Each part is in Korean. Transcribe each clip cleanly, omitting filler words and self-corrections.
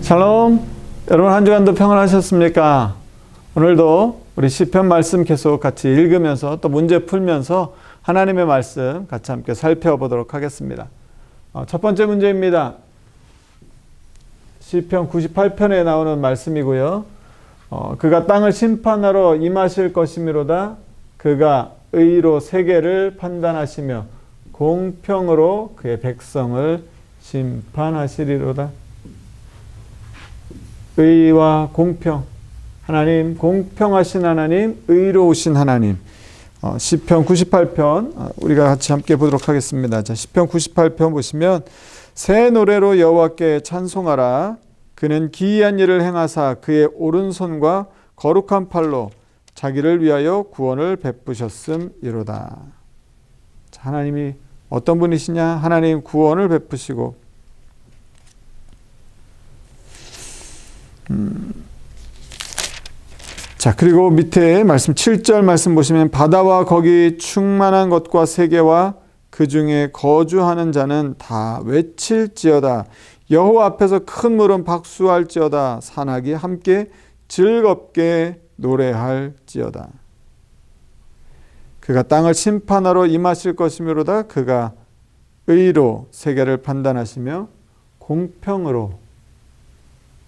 샬롬. 여러분 한 주간도 평안하셨습니까? 오늘도 우리 시편 말씀 계속 같이 읽으면서 또 문제 풀면서 하나님의 말씀 같이 함께 살펴보도록 하겠습니다. 첫 번째 문제입니다. 시편 98편에 나오는 말씀이고요. 그가 땅을 심판하러 임하실 것이미로다. 그가 의로 세계를 판단하시며 공평으로 그의 백성을 심판하시리로다. 의와 공평, 하나님 공평하신 하나님, 의로우신 하나님. 시편 98편 우리가 같이 함께 보도록 하겠습니다. 자, 시편 98편 보시면 새 노래로 여호와께 찬송하라. 그는 기이한 일을 행하사 그의 오른손과 거룩한 팔로 자기를 위하여 구원을 베푸셨음이로다. 자, 하나님이 어떤 분이시냐? 하나님 구원을 베푸시고 자, 그리고 밑에 말씀 7절 말씀 보시면 바다와 거기 충만한 것과 세계와 그 중에 거주하는 자는 다 외칠지어다. 여호와 앞에서 큰 물은 박수할지어다. 산악이 함께 즐겁게 노래할지어다. 그가 땅을 심판하러 임하실 것이므로다. 그가 의로 세계를 판단하시며 공평으로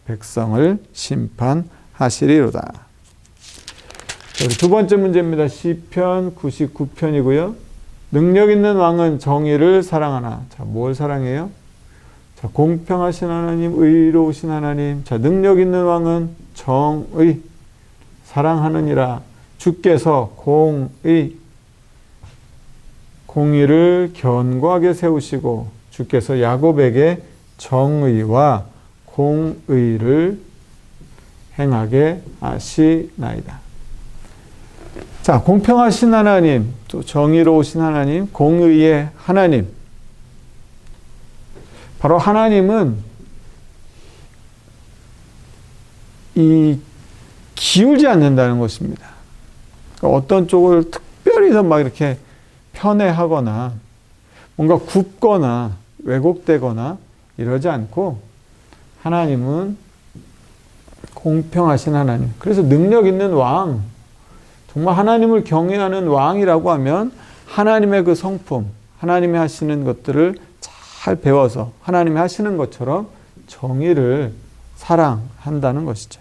백성을 심판하시리로다. 우리 두 번째 문제입니다. 시편 99편이고요. 능력 있는 왕은 정의를 사랑하나. 자, 뭘 사랑해요? 자, 공평하신 하나님, 의로우신 하나님. 자, 능력 있는 왕은 정의 사랑하느니라. 주께서 공의를 견고하게 세우시고 주께서 야곱에게 정의와 공의를 행하게 하시나이다. 자, 공평하신 하나님, 또 정의로우신 하나님, 공의의 하나님. 바로 하나님은 이 기울지 않는다는 것입니다. 그러니까 어떤 쪽을 특별히 더 막 이렇게 편애하거나 뭔가 굽거나 왜곡되거나 이러지 않고 하나님은 공평하신 하나님. 그래서 능력 있는 왕, 정말 하나님을 경외하는 왕이라고 하면 하나님의 그 성품, 하나님이 하시는 것들을 잘 배워서 하나님이 하시는 것처럼 정의를 사랑한다는 것이죠.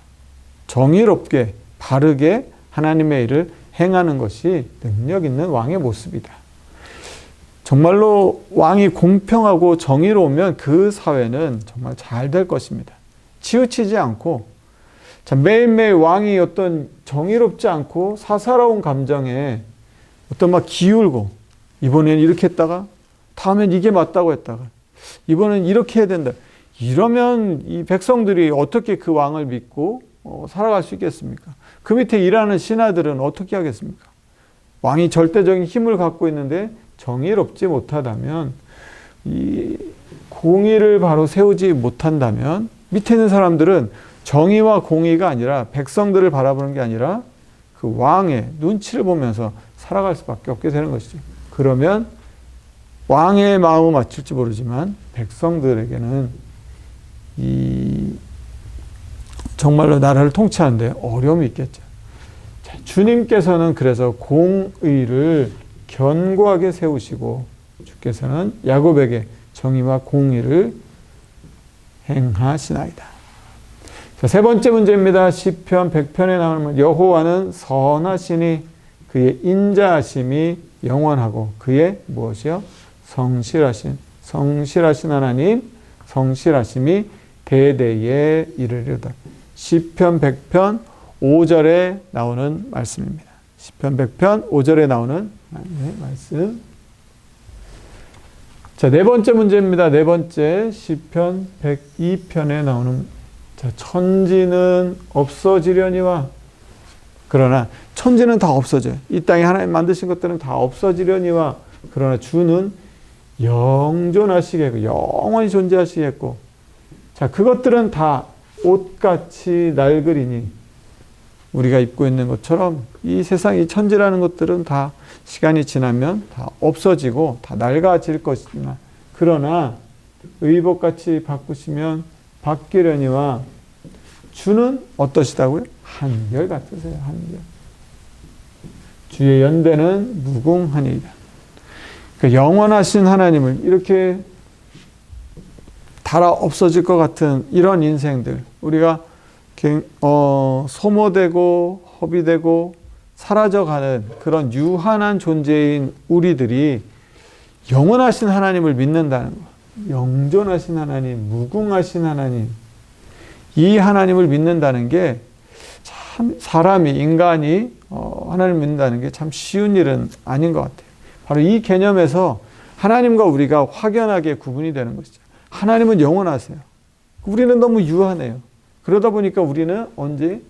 정의롭게 바르게 하나님의 일을 행하는 것이 능력 있는 왕의 모습이다. 정말로 왕이 공평하고 정의로우면 그 사회는 정말 잘 될 것입니다. 치우치지 않고, 자, 매일매일 왕이 어떤 정의롭지 않고 사사로운 감정에 어떤 막 기울고, 이번엔 이렇게 했다가, 다음엔 이게 맞다고 했다가, 이번엔 이렇게 해야 된다. 이러면 이 백성들이 어떻게 그 왕을 믿고 살아갈 수 있겠습니까? 그 밑에 일하는 신하들은 어떻게 하겠습니까? 왕이 절대적인 힘을 갖고 있는데 정의롭지 못하다면, 이 공의를 바로 세우지 못한다면 밑에 있는 사람들은 정의와 공의가 아니라 백성들을 바라보는 게 아니라 그 왕의 눈치를 보면서 살아갈 수밖에 없게 되는 것이죠. 그러면 왕의 마음을 맞출지 모르지만 백성들에게는 이 정말로 나라를 통치하는데 어려움이 있겠죠. 자, 주님께서는 그래서 공의를 견고하게 세우시고 주께서는 야곱에게 정의와 공의를 행하시나이다. 자, 세 번째 문제입니다. 시편 100편에 나오는 여호와는 선하시니 그의 인자하심이 영원하고 그의 무엇이요? 성실하신 하나님, 성실하심이 대대에 이르리로다. 시편 100편 5절에 나오는 말씀입니다. 시편 100편 5절에 나오는 말씀. 자, 네 번째 문제입니다. 네 번째 시편 102편에 나오는, 자, 천지는 없어지려니와, 그러나 천지는 다 없어져요. 이 땅에 하나님 만드신 것들은 다 없어지려니와, 그러나 주는 영존하시겠고 영원히 존재하시겠고, 자, 그것들은 다 옷같이 낡으리니, 우리가 입고 있는 것처럼 이 세상, 이 천지라는 것들은 다 시간이 지나면 다 없어지고 다 낡아질 것이지만, 그러나 의복같이 바꾸시면 바뀌려니와 주는 어떠시다고요? 한결같으세요. 한결. 주의 연대는 무궁하니이다. 그러니까 영원하신 하나님을 이렇게 달아 없어질 것 같은 이런 인생들, 우리가 소모되고 허비되고 사라져가는 그런 유한한 존재인 우리들이 영원하신 하나님을 믿는다는 것, 영존하신 하나님, 무궁하신 하나님, 이 하나님을 믿는다는 게 참 사람이, 인간이 하나님을 믿는다는 게 참 쉬운 일은 아닌 것 같아요. 바로 이 개념에서 하나님과 우리가 확연하게 구분이 되는 것이죠. 하나님은 영원하세요. 우리는 너무 유한해요. 그러다 보니까 우리는 언제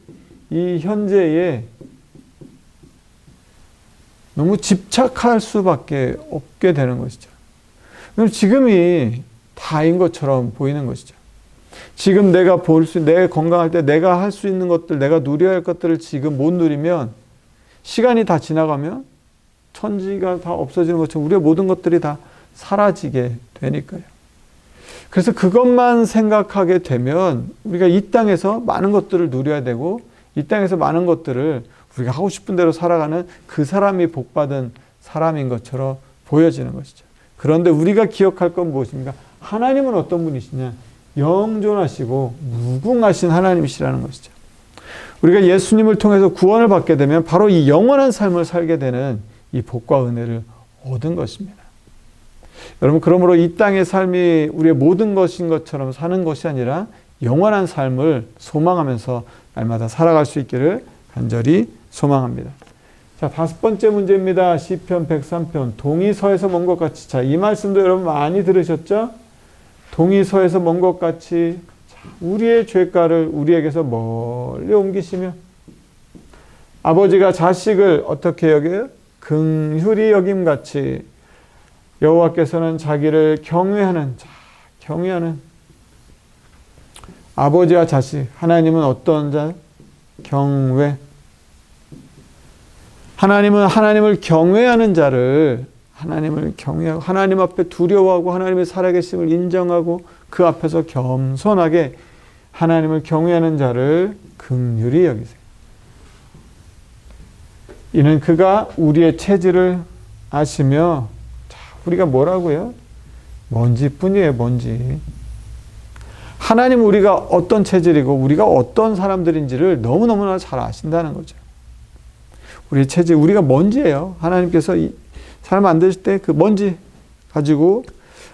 이 현재에 너무 집착할 수밖에 없게 되는 것이죠. 그럼 지금이 다인 것처럼 보이는 것이죠. 지금 내가 내 건강할 때 내가 할 수 있는 것들, 내가 누려야 할 것들을 지금 못 누리면 시간이 다 지나가면 천지가 다 없어지는 것처럼 우리의 모든 것들이 다 사라지게 되니까요. 그래서 그것만 생각하게 되면 우리가 이 땅에서 많은 것들을 누려야 되고 이 땅에서 많은 것들을 우리가 하고 싶은 대로 살아가는 그 사람이 복받은 사람인 것처럼 보여지는 것이죠. 그런데 우리가 기억할 건 무엇입니까? 하나님은 어떤 분이시냐? 영존하시고 무궁하신 하나님이시라는 것이죠. 우리가 예수님을 통해서 구원을 받게 되면 바로 이 영원한 삶을 살게 되는 이 복과 은혜를 얻은 것입니다. 여러분, 그러므로 이 땅의 삶이 우리의 모든 것인 것처럼 사는 것이 아니라 영원한 삶을 소망하면서 날마다 살아갈 수 있기를 간절히 소망합니다. 자, 5번째 문제입니다. 시편 103편. 동이 서에서 먼 것 같이. 자, 이 말씀도 여러분 많이 들으셨죠? 동이 서에서 먼 것 같이 우리의 죄가를 우리에게서 멀리 옮기시며 아버지가 자식을 어떻게 여겨요? 긍휼히 여김같이 여호와께서는 자기를 경외하는 아버지와 자식, 하나님은 어떤 자? 경외. 하나님은 하나님을 경외하는 자를 하나님을 경외하고 하나님 앞에 두려워하고 하나님의 살아계심을 인정하고 그 앞에서 겸손하게 하나님을 경외하는 자를 긍휼히 여기세요. 이는 그가 우리의 체질을 아시며 우리가 뭐라고요? 먼지뿐이에요, 먼지. 하나님은 우리가 어떤 체질이고 우리가 어떤 사람들인지를 너무너무나 잘 아신다는 거죠. 우리의 체질, 우리가 먼지예요. 하나님께서 사람 만드실 때 그 먼지 가지고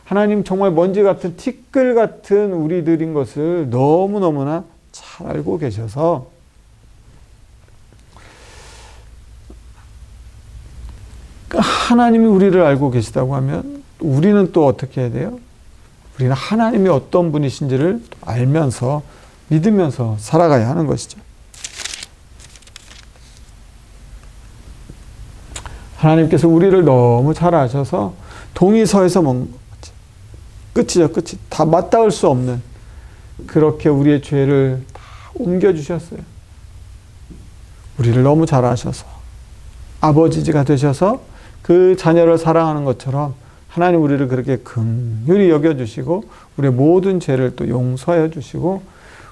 하나님 정말 먼지 같은 티끌 같은 우리들인 것을 너무너무나 잘 알고 계셔서 하나님이 우리를 알고 계시다고 하면 우리는 또 어떻게 해야 돼요? 우리는 하나님이 어떤 분이신지를 알면서 믿으면서 살아가야 하는 것이죠. 하나님께서 우리를 너무 잘 아셔서 동이 서에서 먼 끝이죠, 끝이. 다 맞닿을 수 없는 그렇게 우리의 죄를 다 옮겨주셨어요. 우리를 너무 잘 아셔서 아버지가 되셔서 그 자녀를 사랑하는 것처럼 하나님 우리를 그렇게 긍휼히 여겨주시고 우리의 모든 죄를 또 용서해 주시고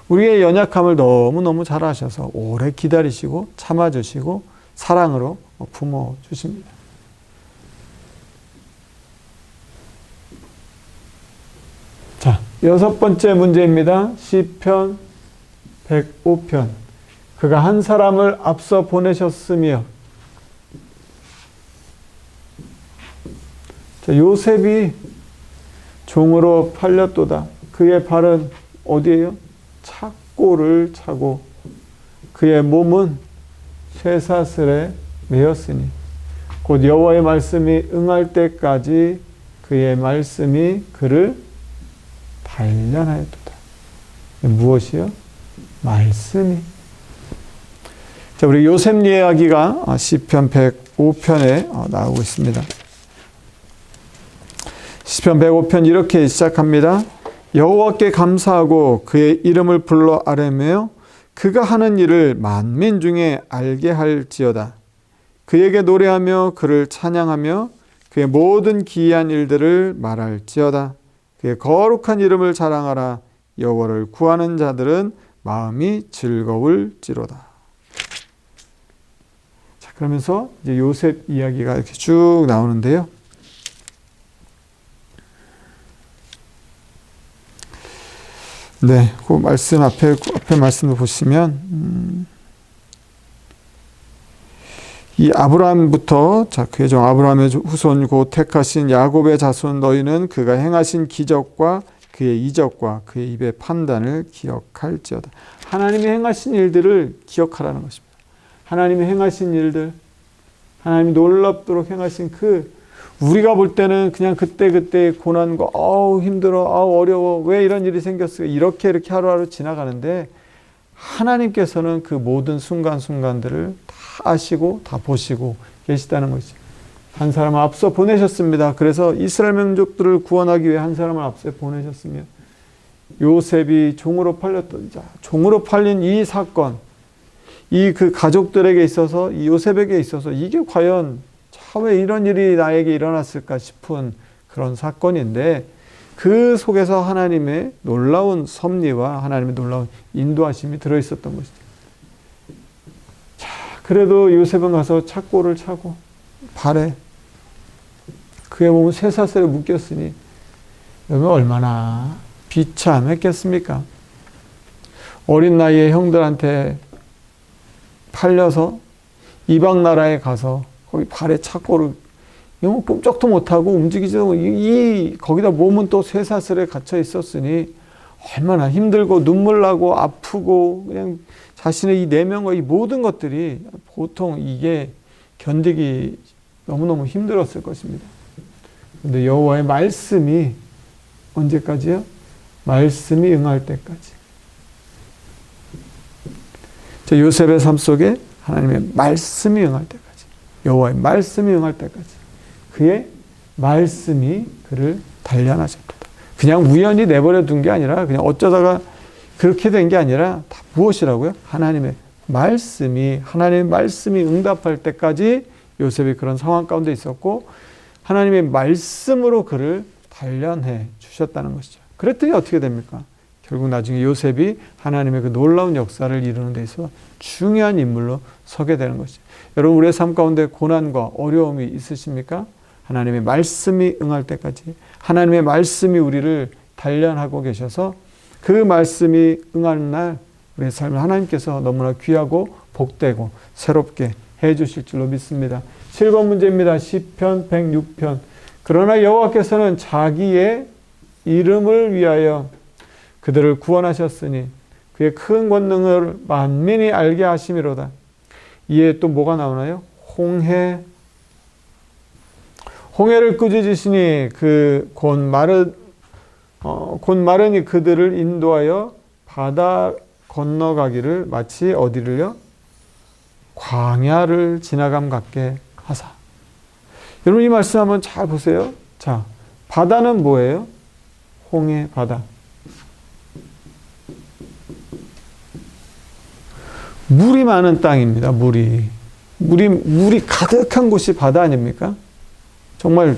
우리의 연약함을 너무너무 잘 아셔서 오래 기다리시고 참아주시고 사랑으로 품어주십니다. 자, 6번째 문제입니다. 시편 105편. 그가 한 사람을 앞서 보내셨으며. 자, 요셉이 종으로 팔렸도다. 그의 발은 어디예요? 착고를 차고 그의 몸은 쇠사슬에 매였으니 곧 여호와의 말씀이 응할 때까지 그의 말씀이 그를 단련하였도다. 무엇이요? 말씀이. 자, 우리 요셉 이야기가 시편 105편에 나오고 있습니다. 시편 105편 이렇게 시작합니다. 여호와께 감사하고 그의 이름을 불러 아뢰며 그가 하는 일을 만민 중에 알게 할지어다. 그에게 노래하며 그를 찬양하며 그의 모든 기이한 일들을 말할지어다. 그의 거룩한 이름을 자랑하라. 여호와를 구하는 자들은 마음이 즐거울지로다. 자, 그러면서 이제 요셉 이야기가 이렇게 쭉 나오는데요. 네, 그 말씀 앞에 말씀을 보시면 이 아브라함부터 자, 그의 종 아브라함의 후손 곧 택하신 야곱의 자손 너희는 그가 행하신 기적과 그의 이적과 그의 입의 판단을 기억할지어다. 하나님이 행하신 일들을 기억하라는 것입니다. 하나님이 행하신 일들, 하나님이 놀랍도록 행하신 우리가 볼 때는 그냥 그때 고난과 힘들어, 어려워, 왜 이런 일이 생겼어요? 이렇게 하루하루 지나가는데 하나님께서는 그 모든 순간순간들을 다 아시고 다 보시고 계시다는 것이죠. 한 사람을 앞서 보내셨습니다. 그래서 이스라엘 민족들을 구원하기 위해 한 사람을 앞서 보내셨으며 요셉이 종으로 팔린 이 사건, 이 그 가족들에게 있어서 이 요셉에게 있어서 이게 과연 왜 이런 일이 나에게 일어났을까 싶은 그런 사건인데 그 속에서 하나님의 놀라운 섭리와 하나님의 놀라운 인도하심이 들어있었던 것이죠. 자, 그래도 요셉은 가서 착고를 차고 발에 그의 몸은 쇠사슬에 묶였으니 여러분 얼마나 비참했겠습니까? 어린 나이에 형들한테 팔려서 이방 나라에 가서 거기 발에 착고를 꼼짝도 못하고 움직이지도 거기다 몸은 또 쇠사슬에 갇혀 있었으니 얼마나 힘들고 눈물 나고 아프고 그냥 자신의 이 내면과 이 모든 것들이 보통 이게 견디기 너무너무 힘들었을 것입니다. 그런데 여호와의 말씀이 언제까지요? 말씀이 응할 때까지. 요셉의 삶 속에 하나님의 말씀이 응할 때까지. 여호와의 말씀이 응할 때까지 그의 말씀이 그를 단련하셨다. 그냥 우연히 내버려 둔 게 아니라 그냥 어쩌다가 그렇게 된 게 아니라 다 무엇이라고요? 하나님의 말씀이 응답할 때까지 요셉이 그런 상황 가운데 있었고 하나님의 말씀으로 그를 단련해 주셨다는 것이죠. 그랬더니 어떻게 됩니까? 결국 나중에 요셉이 하나님의 그 놀라운 역사를 이루는 데 있어서 중요한 인물로 서게 되는 것이죠. 여러분 우리의 삶 가운데 고난과 어려움이 있으십니까? 하나님의 말씀이 응할 때까지 하나님의 말씀이 우리를 단련하고 계셔서 그 말씀이 응하는 날 우리의 삶을 하나님께서 너무나 귀하고 복되고 새롭게 해 주실 줄로 믿습니다. 7번 문제입니다. 시편 106편. 그러나 여호와께서는 자기의 이름을 위하여 그들을 구원하셨으니 그의 큰 권능을 만민이 알게 하심이로다. 이에 또 뭐가 나오나요? 홍해를 꾸짖으시니 곧 마르니 그들을 인도하여 바다 건너가기를 마치 어디를요? 광야를 지나감 같게 하사. 여러분 이 말씀 한번 잘 보세요. 자, 바다는 뭐예요? 홍해 바다. 물이 많은 땅입니다. 물이 가득한 곳이 바다 아닙니까? 정말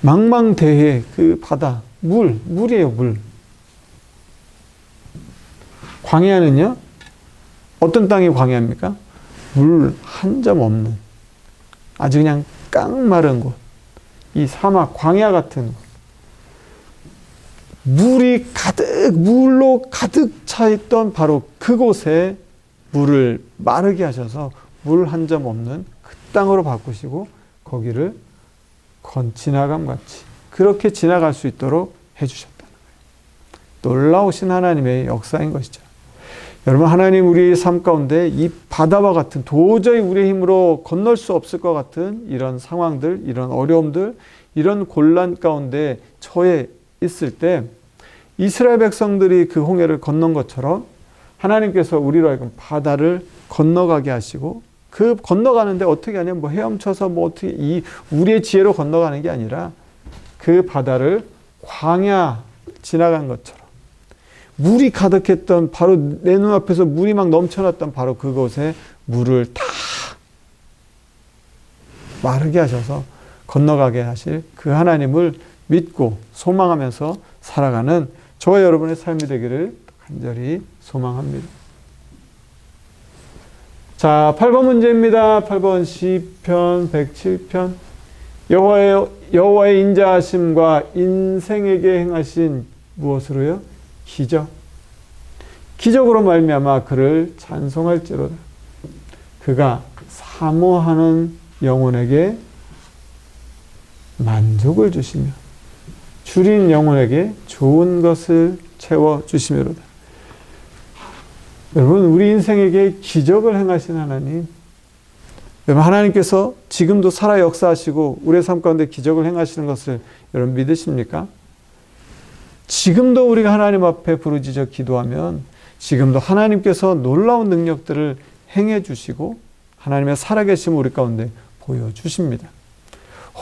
망망대해 그 바다, 물이에요, 물. 광야는요? 어떤 땅이 광야입니까? 물 한 점 없는 아주 그냥 깡마른 곳. 이 사막, 광야 같은 곳. 물로 가득 차 있던 바로 그곳에 물을 마르게 하셔서 물 한 점 없는 그 땅으로 바꾸시고 거기를 지나감 같이 그렇게 지나갈 수 있도록 해주셨다는 거예요. 놀라우신 하나님의 역사인 것이죠. 여러분 하나님 우리의 삶 가운데 이 바다와 같은 도저히 우리의 힘으로 건널 수 없을 것 같은 이런 상황들, 이런 어려움들, 이런 곤란 가운데 처해 있을 때 이스라엘 백성들이 그 홍해를 건넌 것처럼 하나님께서 우리로 하여금 바다를 건너가게 하시고 그 건너가는데 어떻게 하냐면 헤엄쳐서 어떻게 우리의 지혜로 건너가는 게 아니라 그 바다를 광야 지나간 것처럼 물이 가득했던 바로 내 눈앞에서 물이 막 넘쳐났던 바로 그곳에 물을 다 마르게 하셔서 건너가게 하실 그 하나님을 믿고 소망하면서 살아가는 저와 여러분의 삶이 되기를 간절히 소망합니다. 자, 8번 문제입니다. 8번 시편 107편. 여호와의 인자하심과 인생에게 행하신 무엇으로요? 기적. 기적으로 말미암아 그를 찬송할지로다. 그가 사모하는 영혼에게 만족을 주시며 줄인 영혼에게 좋은 것을 채워주시미로다. 여러분, 우리 인생에게 기적을 행하신 하나님, 여러분, 하나님께서 지금도 살아 역사하시고 우리의 삶 가운데 기적을 행하시는 것을 여러분 믿으십니까? 지금도 우리가 하나님 앞에 부르짖어 기도하면 지금도 하나님께서 놀라운 능력들을 행해 주시고 하나님의 살아계심을 우리 가운데 보여주십니다.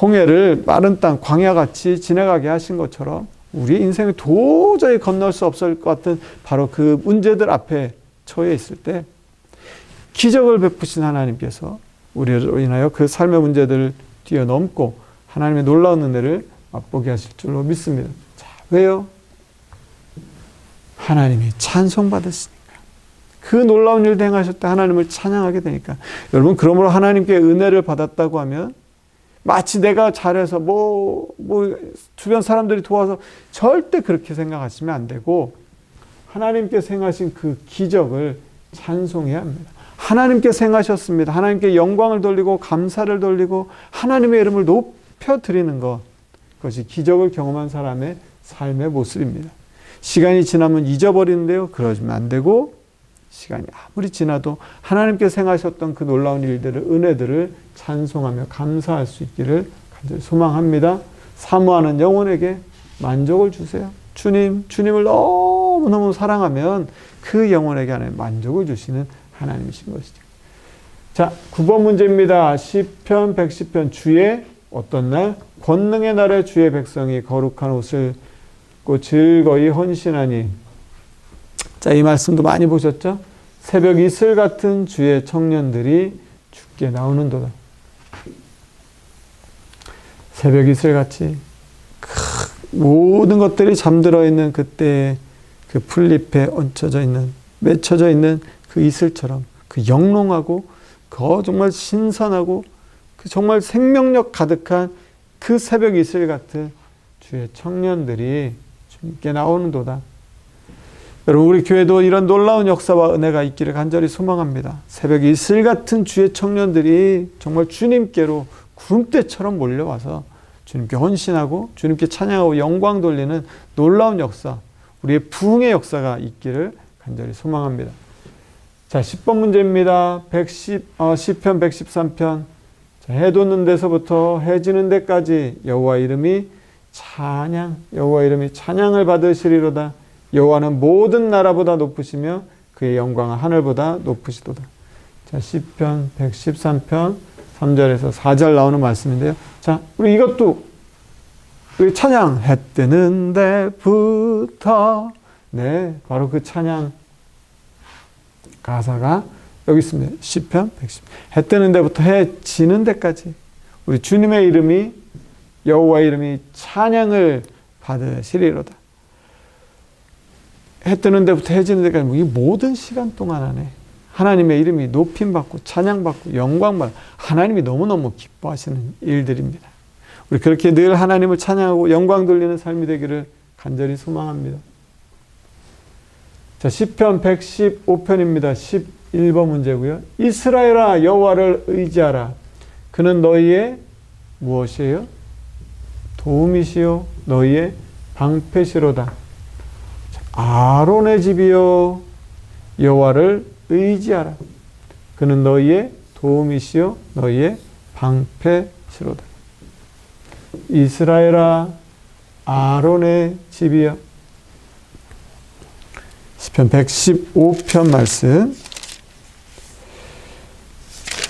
홍해를 마른 땅, 광야같이 지나가게 하신 것처럼 우리 인생을 도저히 건널 수 없을 것 같은 바로 그 문제들 앞에 처해 있을 때 기적을 베푸신 하나님께서 우리로 인하여 그 삶의 문제들을 뛰어넘고 하나님의 놀라운 은혜를 맛보게 하실 줄로 믿습니다. 자, 왜요? 하나님이 찬송받으시니까. 그 놀라운 일을 행하실 때 하나님을 찬양하게 되니까. 여러분, 그러므로 하나님께 은혜를 받았다고 하면 마치 내가 잘해서 주변 사람들이 도와서 절대 그렇게 생각하시면 안 되고 하나님께서 행하신 그 기적을 찬송해야 합니다. 하나님께서 행하셨습니다. 하나님께 영광을 돌리고 감사를 돌리고 하나님의 이름을 높여드리는 것, 그것이 기적을 경험한 사람의 삶의 모습입니다. 시간이 지나면 잊어버리는데요. 그러시면 안 되고 시간이 아무리 지나도 하나님께서 행하셨던 그 놀라운 일들을, 은혜들을 찬송하며 감사할 수 있기를 간절히 소망합니다. 사모하는 영혼에게 만족을 주세요. 주님을 너무너무 사랑하면 그 영혼에게 하나님 만족을 주시는 하나님이신 것이죠. 자, 9번 문제입니다. 시편 110편. 주의 어떤 날? 권능의 날에 주의 백성이 거룩한 옷을 입고 즐거이 헌신하니. 자, 이 말씀도 많이 보셨죠? 새벽 이슬 같은 주의 청년들이 주께 나오는도다. 새벽 이슬같이 모든 것들이 잠들어 있는 그때의 그 풀잎에 얹혀져 있는, 맺혀져 있는 그 이슬처럼 그 영롱하고 그 정말 신선하고 그 정말 생명력 가득한 그 새벽 이슬 같은 주의 청년들이 주님께 나오는도다. 여러분, 우리 교회도 이런 놀라운 역사와 은혜가 있기를 간절히 소망합니다. 새벽 이슬 같은 주의 청년들이 정말 주님께로 구름대처럼 몰려와서 주님께 헌신하고 주님께 찬양하고 영광 돌리는 놀라운 역사, 우리의 부흥의 역사가 있기를 간절히 소망합니다. 자, 10번 문제입니다. 시편 113편. 자, 해 돋는 데서부터 해 지는 데까지 여호와 이름이 찬양을 받으시리로다. 여호와는 모든 나라보다 높으시며 그의 영광은 하늘보다 높으시도다. 자, 시편 113편 3절에서 4절 나오는 말씀인데요. 자, 우리 이것도 우리 찬양 해 뜨는 데부터, 네, 바로 그 찬양 가사가 여기 있습니다. 시편 110. 해 뜨는 데부터 해 지는 데까지 우리 주님의 이름이, 여호와의 이름이 찬양을 받으시리로다. 해 뜨는 데부터 해 지는 데까지 이 모든 시간 동안 안에 하나님의 이름이 높임받고 찬양받고 영광받고 하나님이 너무너무 기뻐하시는 일들입니다. 우리 그렇게 늘 하나님을 찬양하고 영광 돌리는 삶이 되기를 간절히 소망합니다. 자, 시편 115편입니다. 11번 문제고요. 이스라엘아, 여호와를 의지하라. 그는 너희의 무엇이에요? 도움이시요 너희의 방패시로다. 아론의 집이요, 여호와를 의지하라. 그는 너희의 도움이시요 너희의 방패시로다. 이스라엘아, 아론의 집이요. 시편 115편 말씀.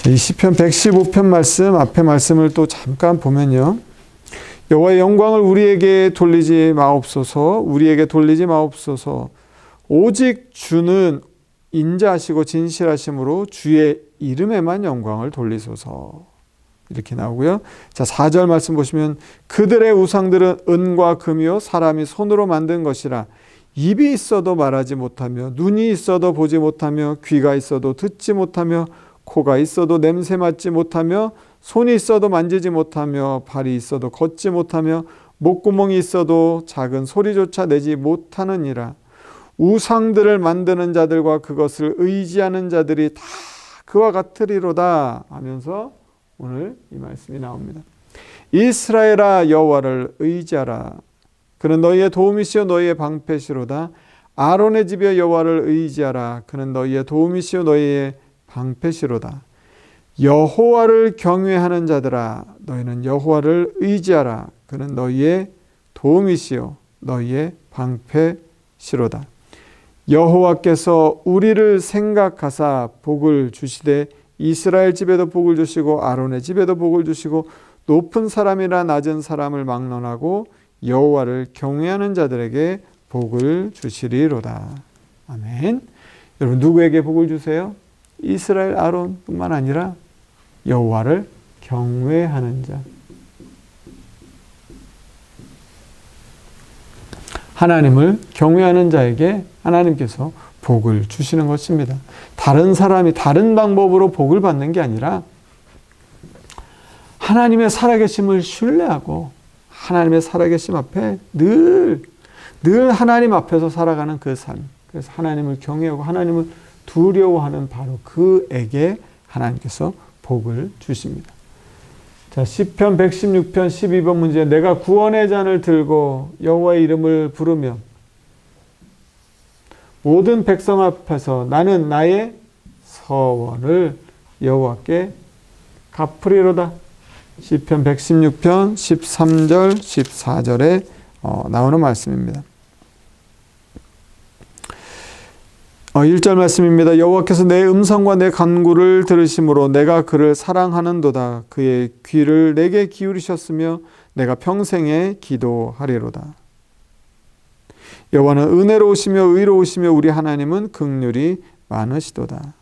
이 시편 115편 말씀, 앞에 말씀을 또 잠깐 보면요. 여호와의 영광을 우리에게 돌리지 마옵소서. 우리에게 돌리지 마옵소서. 오직 주는 인자하시고 진실하심으로 주의 이름에만 영광을 돌리소서. 이렇게 나오고요. 자, 4절 말씀 보시면 그들의 우상들은 은과 금이요 사람이 손으로 만든 것이라 입이 있어도 말하지 못하며 눈이 있어도 보지 못하며 귀가 있어도 듣지 못하며 코가 있어도 냄새 맡지 못하며 손이 있어도 만지지 못하며 발이 있어도 걷지 못하며 목구멍이 있어도 작은 소리조차 내지 못하느니라. 우상들을 만드는 자들과 그것을 의지하는 자들이 다 그와 같으리로다 하면서 오늘 이 말씀이 나옵니다. 이스라엘아 여호와를 의지하라. 그는 너희의 도움이시요 너희의 방패시로다. 아론의 집에 여호와를 의지하라. 그는 너희의 도움이시요 너희의 방패시로다. 여호와를 경외하는 자들아 너희는 여호와를 의지하라. 그는 너희의 도움이시요 너희의 방패시로다. 여호와께서 우리를 생각하사 복을 주시되 이스라엘 집에도 복을 주시고 아론의 집에도 복을 주시고 높은 사람이나 낮은 사람을 막론하고 여호와를 경외하는 자들에게 복을 주시리로다. 아멘. 여러분 누구에게 복을 주세요? 이스라엘 아론뿐만 아니라 여호와를 경외하는 자. 하나님을 경외하는 자에게 하나님께서 복을 주시는 것입니다. 다른 사람이 다른 방법으로 복을 받는 게 아니라 하나님의 살아계심을 신뢰하고 하나님의 살아계심 앞에 늘 하나님 앞에서 살아가는 그 삶. 그래서 하나님을 경외하고 하나님을 두려워하는 바로 그에게 하나님께서 복을 주십니다. 자, 시편 116편 12번 문제. 내가 구원의 잔을 들고 여호와의 이름을 부르며 모든 백성 앞에서 나는 나의 서원을 여호와께 갚으리로다. 시편 116편 13절 14절에 나오는 말씀입니다. 1절 말씀입니다. 여호와께서 내 음성과 내 간구를 들으심으로 내가 그를 사랑하는도다. 그의 귀를 내게 기울이셨으며 내가 평생에 기도하리로다. 여호와는 은혜로우시며 의로우시며 우리 하나님은 긍휼이 많으시도다.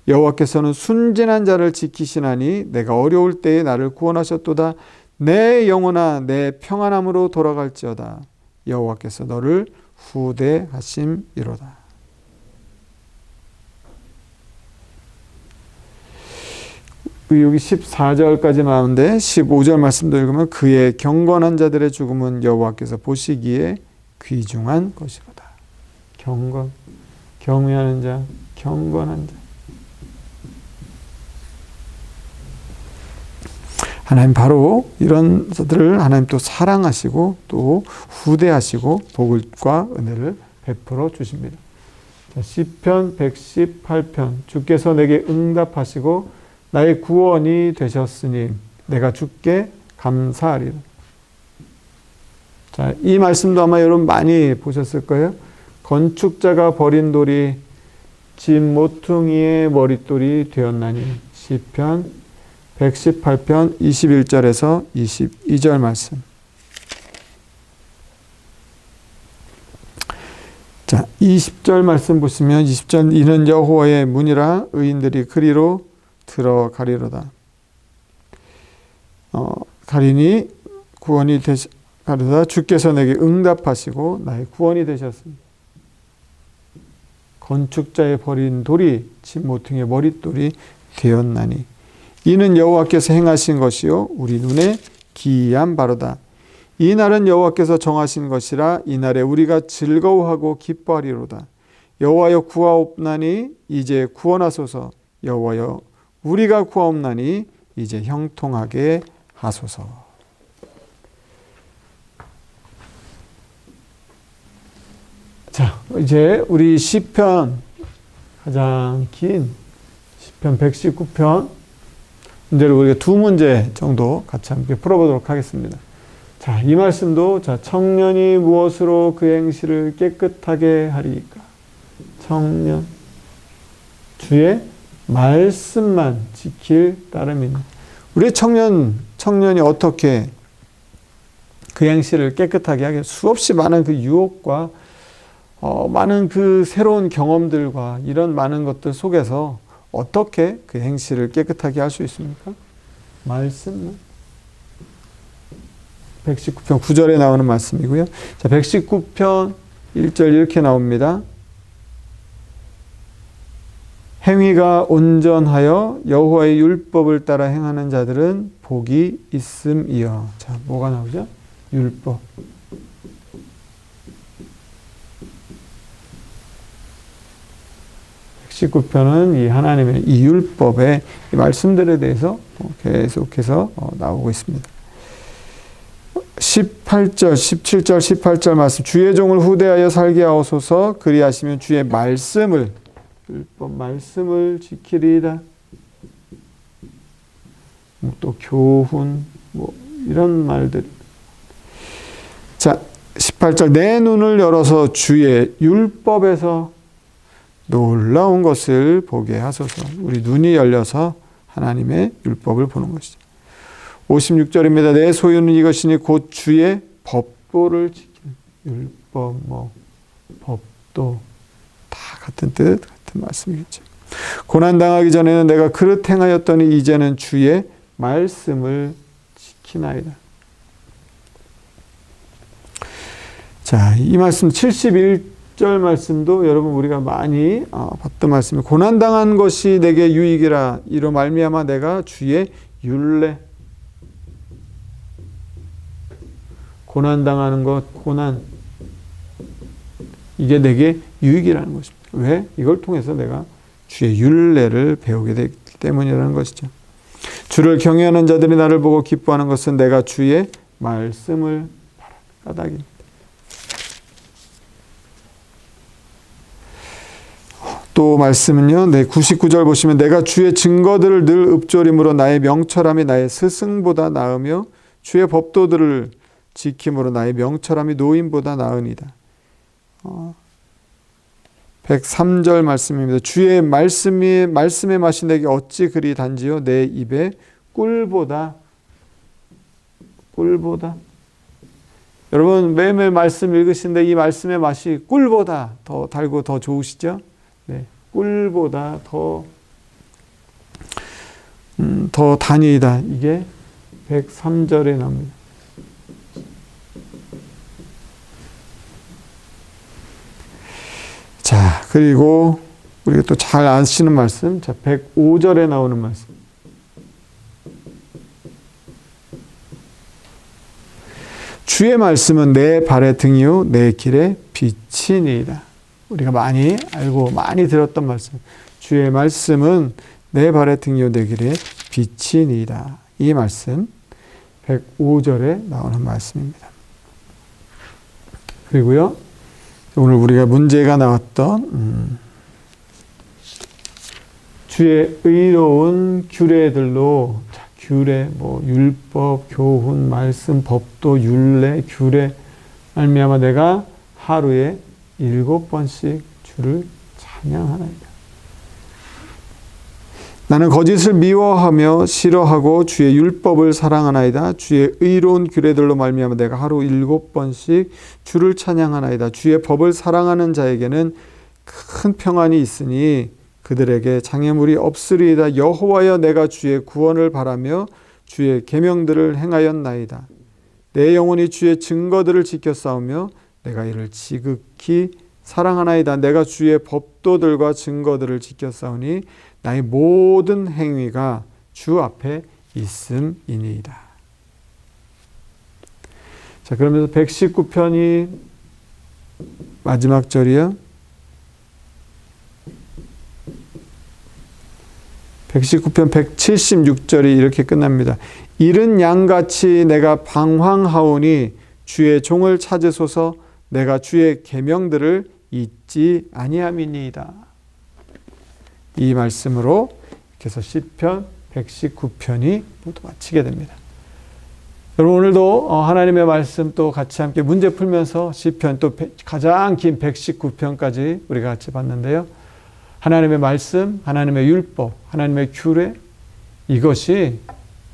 여호와께서는 순진한 자를 지키시나니 내가 어려울 때에 나를 구원하셨도다. 내 영혼아 내 평안함으로 돌아갈지어다. 여호와께서 너를 후대하심이로다. 여기 14절까지 나오는데 15절 말씀도 읽으면 그의 경건한 자들의 죽음은 여호와께서 보시기에 귀중한 것이로다. 경건, 경외하는 자, 경건한 자. 하나님 바로 이런 자들을 하나님 또 사랑하시고 또 후대하시고 복과 은혜를 베풀어 주십니다. 자, 시편 118편 주께서 내게 응답하시고 나의 구원이 되셨으니 내가 주께 감사하리라. 자, 이 말씀도 아마 여러분 많이 보셨을 거예요. 건축자가 버린 돌이 집 모퉁이의 머릿돌이 되었나니. 시편 118편 21절에서 22절 말씀. 자, 20절 말씀 보시면 20절 이는 여호와의 문이라 의인들이 그리로 들어가리로다. 가리니 구원이 가리로다. 주께서 내게 응답하시고 나의 구원이 되셨습니다. 건축자의 버린 돌이 집 모퉁이의 머릿돌이 되었나니 이는 여호와께서 행하신 것이요 우리 눈에 기이한 바로다. 이 날은 여호와께서 정하신 것이라 이 날에 우리가 즐거워하고 기뻐하리로다. 여호와여 구하옵나니 이제 구원하소서. 여호와여 우리가 구하옵나니 이제 형통하게 하소서. 자, 이제 우리 시편 가장 긴 시편 119편 문제를 우리가 두 문제 정도 같이 함께 풀어보도록 하겠습니다. 자, 이 말씀도 자, 청년이 무엇으로 그 행실을 깨끗하게 하리까? 청년 주의 말씀만 지킬 따름이니. 우리 청년이 어떻게 그 행실을 깨끗하게 하게? 수없이 많은 그 유혹과 많은 그 새로운 경험들과 이런 많은 것들 속에서 어떻게 그 행실을 깨끗하게 할 수 있습니까? 말씀만. 119편 9절에 나오는 말씀이고요. 자, 119편 1절 이렇게 나옵니다. 행위가 온전하여 여호와의 율법을 따라 행하는 자들은 복이 있음이여. 자, 뭐가 나오죠? 율법. (119편은) 이 하나님의 이 율법의 이 말씀들에 대해서 계속해서 나오고 있습니다. 18절, 17절, 18절 말씀. 주의 종을 후대하여 살게 하옵소서. 그리하시면 주의 말씀을, 율법 말씀을 지키리이다. 또 교훈, 이런 말들. 자, 18절. 내 눈을 열어서 주의 율법에서 놀라운 것을 보게 하소서. 우리 눈이 열려서 하나님의 율법을 보는 것이죠. 56절입니다. 내 소유는 이것이니 곧 주의 법도를 지키는. 율법, 법도 다 같은 뜻, 같은 말씀이겠죠. 고난당하기 전에는 내가 그릇 행하였더니 이제는 주의 말씀을 지키나이다. 자, 이 말씀 71절 말씀도 여러분 우리가 많이 봤던 말씀이에요. 고난당한 것이 내게 유익이라. 이로 말미암아 내가 주의 율례. 고난당하는 것, 고난. 이게 내게 유익이라는 것입니다. 왜? 이걸 통해서 내가 주의 율례를 배우게 되기 때문이라는 것이죠. 주를 경외하는 자들이 나를 보고 기뻐하는 것은 내가 주의 말씀을 바라는 까닭입니다. 또 말씀은요, 99절 보시면 내가 주의 증거들을 늘 읊조림으로 나의 명철함이 나의 스승보다 나으며 주의 법도들을 지킴으로 나의 명철함이 노인보다 나으니이다. 103절 말씀입니다. 주의 말씀의 맛이 내게 어찌 그리 단지요 내 입에 꿀보다. 여러분 매일매일 말씀 읽으시는데 이 말씀의 맛이 꿀보다 더 달고 더 좋으시죠? 네, 꿀보다 더 단이다. 이게 103절에 나옵니다. 자, 그리고 우리가 또 잘 아시는 말씀, 자, 105절에 나오는 말씀. 주의 말씀은 내 발의 등이요 내 길의 빛이니이다. 우리가 많이 알고 많이 들었던 말씀. 주의 말씀은 내 발의 등이요 내 길의 빛이니이다. 이 말씀 105절에 나오는 말씀입니다. 그리고요, 오늘 우리가 문제가 나왔던 주의 의로운 규례들로, 규례, 율법, 교훈, 말씀, 법도, 율례, 규례 말미암아 내가 하루에 7번씩 주를 찬양하나이다. 나는 거짓을 미워하며 싫어하고 주의 율법을 사랑하나이다. 주의 의로운 규례들로 말미암아 내가 하루 7번씩 주를 찬양하나이다. 주의 법을 사랑하는 자에게는 큰 평안이 있으니 그들에게 장애물이 없으리이다. 여호와여 내가 주의 구원을 바라며 주의 계명들을 행하였나이다. 내 영혼이 주의 증거들을 지켜 싸우며 내가 이를 지극히 사랑하나이다. 내가 주의 법도들과 증거들을 지켜 싸우니 나의 모든 행위가 주 앞에 있음이니이다. 자, 그러면서 119편이 마지막 절이요. 119편 176절이 이렇게 끝납니다. 이른 양같이 내가 방황하오니 주의 종을 찾으소서. 내가 주의 계명들을 잊지 아니함이니이다. 이 말씀으로 이렇게 해서 시편 119편이 모두 마치게 됩니다. 여러분 오늘도 하나님의 말씀 또 같이 함께 문제 풀면서 시편 또 가장 긴 119편까지 우리가 같이 봤는데요. 하나님의 말씀, 하나님의 율법, 하나님의 규례, 이것이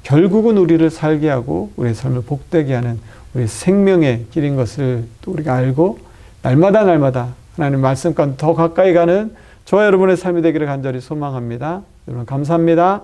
결국은 우리를 살게 하고 우리의 삶을 복되게 하는 우리 생명의 길인 것을 또 우리가 알고 날마다 하나님의 말씀과 더 가까이 가는 저와 여러분의 삶이 되기를 간절히 소망합니다. 여러분 감사합니다.